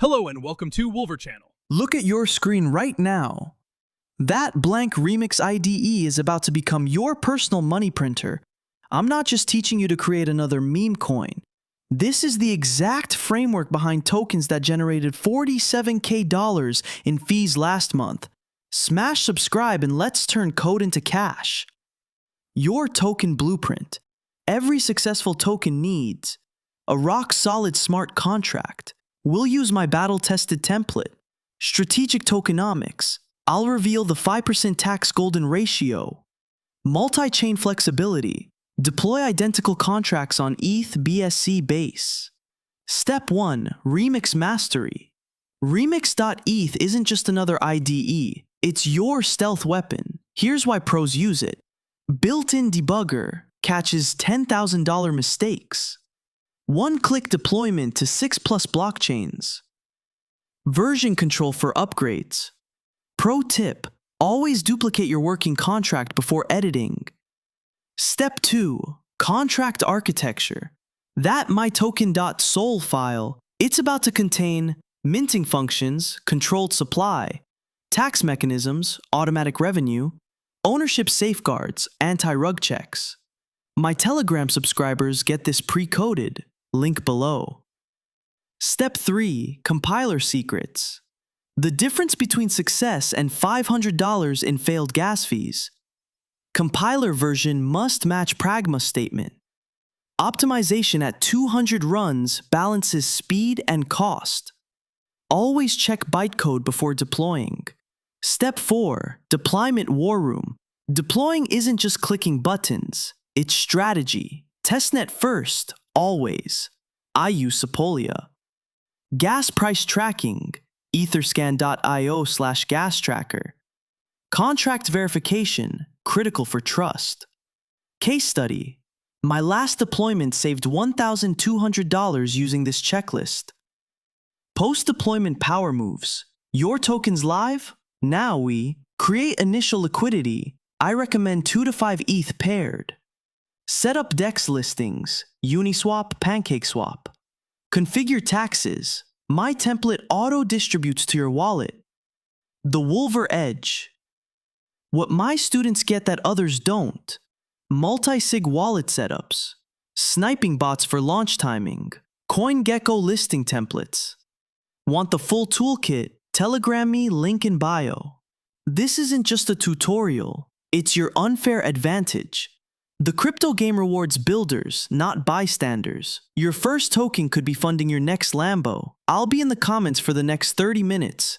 Hello and welcome to Wolver Channel. Look at your screen right now. That blank Remix IDE is about to become your personal money printer. I'm not just teaching you to create another meme coin. This is the exact framework behind tokens that generated $47K in fees last month. Smash subscribe and let's turn code into cash. Your token blueprint. Every successful token needs a rock-solid smart contract. We'll use my battle-tested template, strategic tokenomics. I'll reveal the 5% tax golden ratio, multi-chain flexibility, deploy identical contracts on ETH BSC base. Step 1, Remix Mastery. Remix.eth isn't just another IDE, it's your stealth weapon. Here's why pros use it. Built-in debugger catches $10,000 mistakes. One-click deployment to 6+ blockchains. Version control for upgrades. Pro tip, always duplicate your working contract before editing. Step 2, contract architecture. That mytoken.sol file, it's about to contain minting functions, controlled supply, tax mechanisms, automatic revenue, ownership safeguards, anti-rug checks. My Telegram subscribers get this pre-coded. Link below. Step 3, compiler secrets. The difference between success and $500 in failed gas fees. Compiler version must match pragma statement. Optimization at 200 runs balances speed and cost. Always check bytecode before deploying. Step 4, deployment war room. Deploying isn't just clicking buttons, it's strategy. Testnet first. Always. I use Sepolia. Gas price tracking, etherscan.io/gas tracker. Contract verification, critical for trust. Case study, my last deployment saved $1,200 using this checklist. Post-deployment power moves, your token's live? Now we create initial liquidity. I recommend 2 to 5 ETH paired. Set up DEX listings, Uniswap, PancakeSwap. Configure taxes. My template auto-distributes to your wallet. The Wolver Edge. What my students get that others don't. Multi-sig wallet setups. Sniping bots for launch timing. CoinGecko listing templates. Want the full toolkit? Telegram me, link in bio. This isn't just a tutorial. It's your unfair advantage. The crypto game rewards builders, not bystanders. Your first token could be funding your next Lambo. I'll be in the comments for the next 30 minutes.